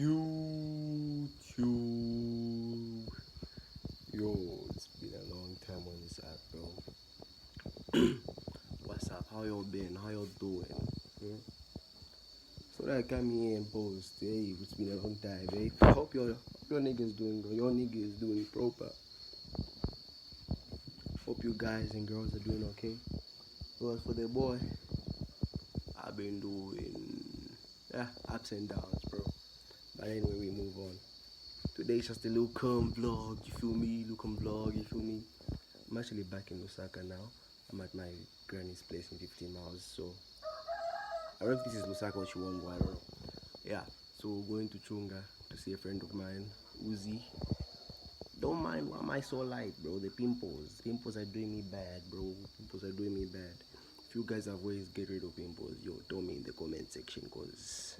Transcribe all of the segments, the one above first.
YouTube. Yo, it's been a long time on this app, bro. What's up? How y'all been? How y'all doing? So that I come here and post. Hey, it's been a long time, eh? Hope your niggas doing good. Your niggas doing proper. Hope you guys and girls are doing okay. Well, for the boy, I've been doing ups and downs, bro. But anyway, we move on. Today's just a little calm vlog, you feel me? Little vlog, you feel me? I'm actually back in Lusaka now. I'm at my granny's place in 15 miles, so I don't know if this is Lusaka or Chiwongo, I don't know. Yeah, so we're going to Chunga to see a friend of mine, Uzi. Don't mind why am I so light, bro? The pimples. Pimples are doing me bad, bro. Pimples are doing me bad. If you guys have ways to get rid of pimples, yo, tell me in the comment section, cause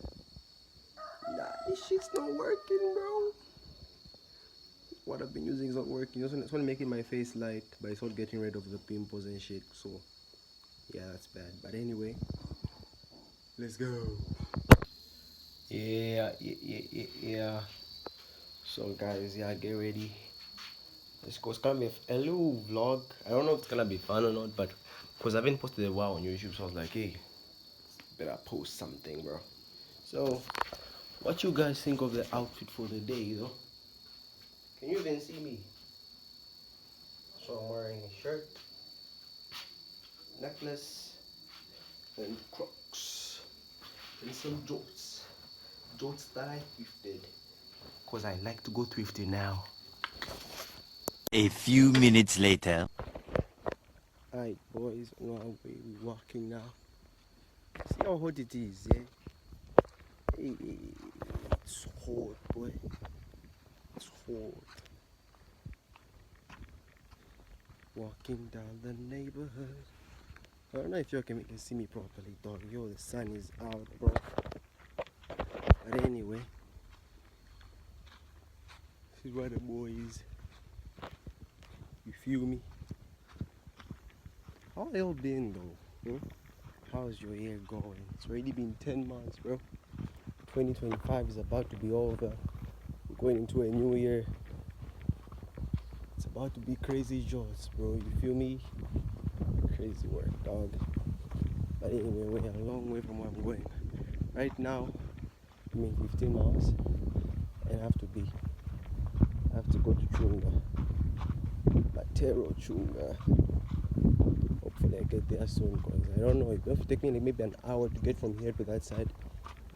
this shit's not working, bro. What I've been using is not working. It's only making my face light, but it's not getting rid of the pimples and shit. So yeah, that's bad. But anyway, let's go. Yeah. So guys, yeah, get ready. Let's go. It's gonna be a little vlog. I don't know if it's gonna be fun or not, but because I haven't posted a while on YouTube, so I was like, hey, better post something, bro. So, what you guys think of the outfit for the day, though? Can you even see me? So I'm wearing a shirt, necklace, and Crocs, and some jorts. Jorts that I thrifted, because I like to go thrifting now. A few minutes later. Alright, boys, on our way, we're walking now. See how hot it is, yeah? Hey, it's hot, boy. It's hot. Walking down the neighborhood. I don't know if y'all can see me properly, dog. Yo, the sun is out, bro. But anyway, this is where the boys. You feel me? How y'all been though? How's your year going? It's already been 10 months, bro. 2025 is about to be over. We're going into a new year. It's about to be crazy jaws, bro. You feel me? Crazy work, dog. But anyway, we're a long way from where I'm going. Right now, I'm in 15 miles and I have to go to Chunga. Matero Chunga. Hopefully I get there soon, because I don't know, it's going to take me like maybe an hour to get from here to that side.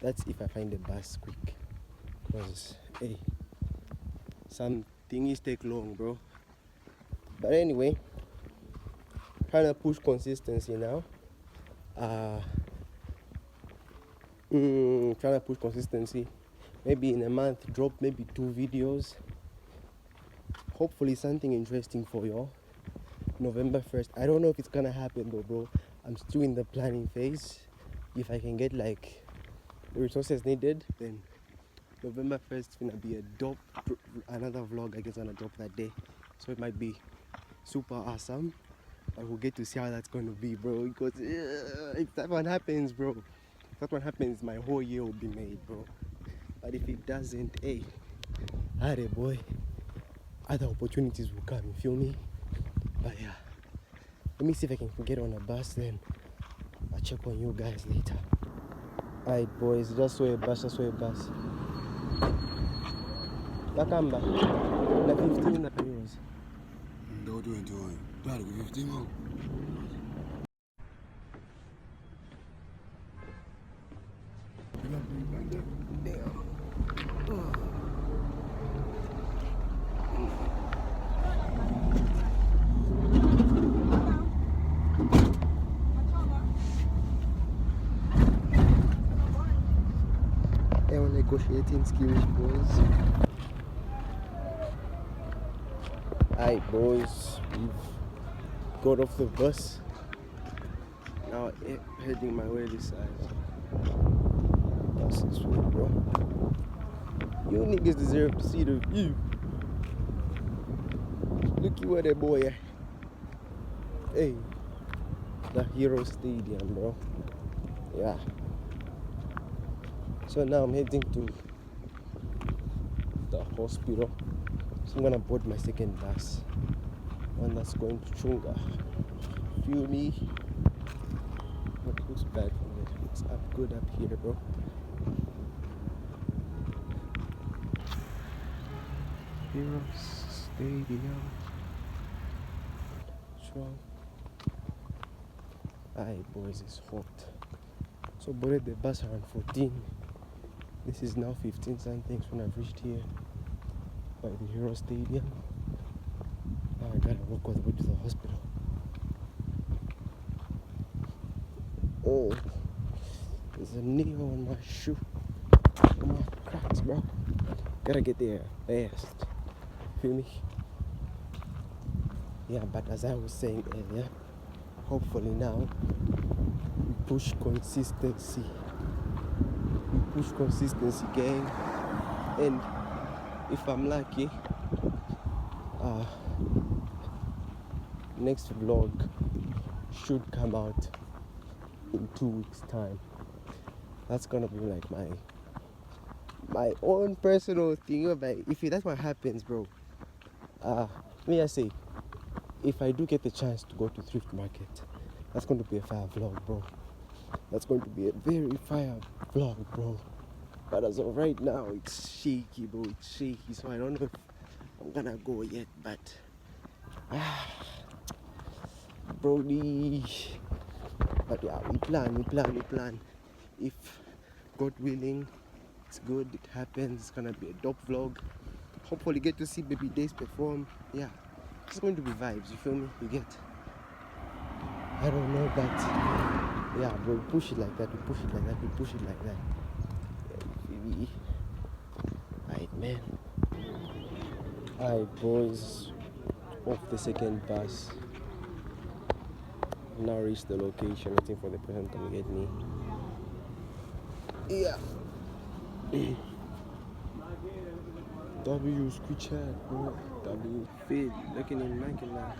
That's if I find the bus quick, because hey, some thingies take long, bro. But anyway, trying to push consistency now. Trying to push consistency. Maybe in a month drop maybe 2 videos. Hopefully something interesting for y'all. November 1st. I don't know if it's gonna happen though, bro. I'm still in the planning phase. If I can get like the resources needed, then November 1st is gonna be a dope, another vlog I guess gonna drop that day. So it might be super awesome. But we'll get to see how that's gonna be, bro. Because if that one happens, bro, if that one happens, my whole year will be made, bro. But if it doesn't, hey, alright, boy, other opportunities will come, you feel me? But yeah, let me see if I can get on a bus, then I'll check on you guys later. Alright, boys, just saw a bus. Nakamba, na 15 na pesos. Don't do it. Claro, 15 mo. É um negotiating skills, boys. Alright, boys, we've got off the bus. Now heading my way this side. That's this way, bro. You niggas deserve to see the view. Looky where the boy at. Hey, the Hero Stadium, bro. Yeah. So now I'm heading to the hospital. So I'm gonna board my second bus. One that's going to Chunga. Feel me? It looks bad from there. It's up good up here, bro. Heroes Stadium. Strong. Aye, boys, it's hot. So boarded the bus around 14. This is now 15 something when I've reached here by the Hero Stadium. Now I gotta walk all the way to the hospital. Oh, there's a nail on my shoe. On my cracks, bro. Gotta get there fast. Feel me? Yeah, but as I was saying earlier, hopefully now we push consistency. We push consistency, gang. And if I'm lucky, next vlog should come out in 2 weeks time. That's gonna be like my own personal thing. But if that's what happens, bro, me I say, if I do get the chance to go to thrift market, that's going to be a fire vlog, bro. That's going to be a very fire vlog, bro. But as of right now, it's shaky, bro. It's shaky, so I don't know if I'm gonna go yet. But Brody. But yeah, we plan. If God willing, it's good, it happens. It's gonna be a dope vlog. Hopefully get to see Baby Days perform. Yeah, it's going to be vibes, you feel me? You get? I don't know, but yeah, bro, we push it like that. Yeah, you feel me? Alright, man. Alright, boys, off the second bus. Now reach the location, waiting for the person to come get me. Yeah. W Squichat, bro. W Fid, looking in Mackinac.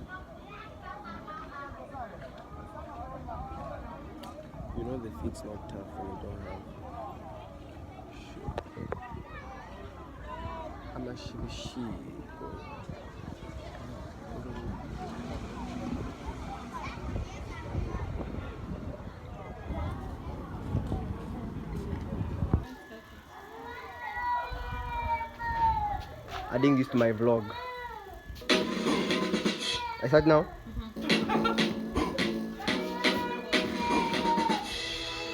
You know the fit's not tough when you don't have shit. I'm a shibishi, bro. Adding this to my vlog. I start now?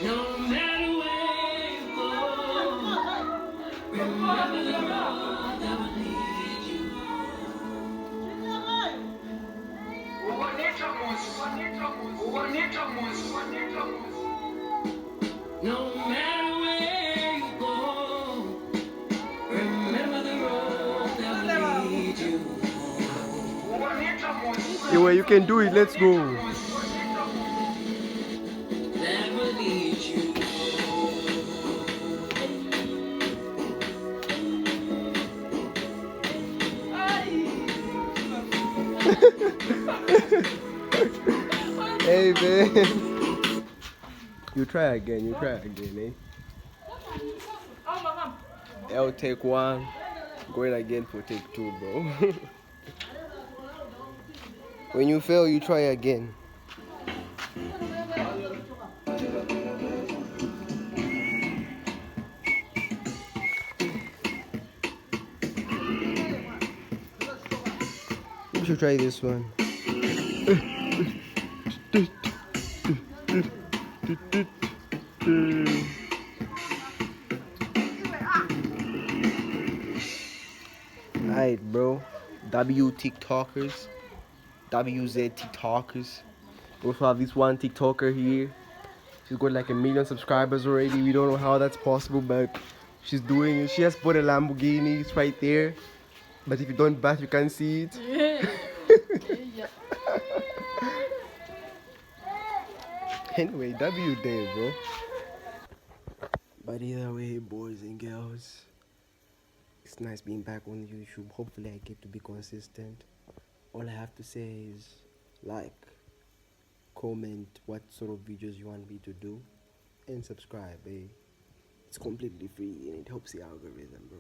No matter where you go, remember the road that will lead you. No matter where you go, remember the road that will lead you. Anyway, you can do it, let's go. That will lead you. Hey man, you try again, eh? I'll take one, going again for take two, bro. When you fail, you try again. You should try this one. Alright, bro. W TikTokers. WZ TikTokers. We also have this one TikToker here. She's got like 1 million subscribers already. We don't know how that's possible, but she's doing it. She has bought a Lamborghini. It's right there. But if you don't bat, you can't see it. Anyway, W day, bro. But either way, boys and girls, it's nice being back on YouTube. Hopefully I get to be consistent. All I have to say is like, comment what sort of videos you want me to do, and subscribe, eh? It's completely free and it helps the algorithm, bro.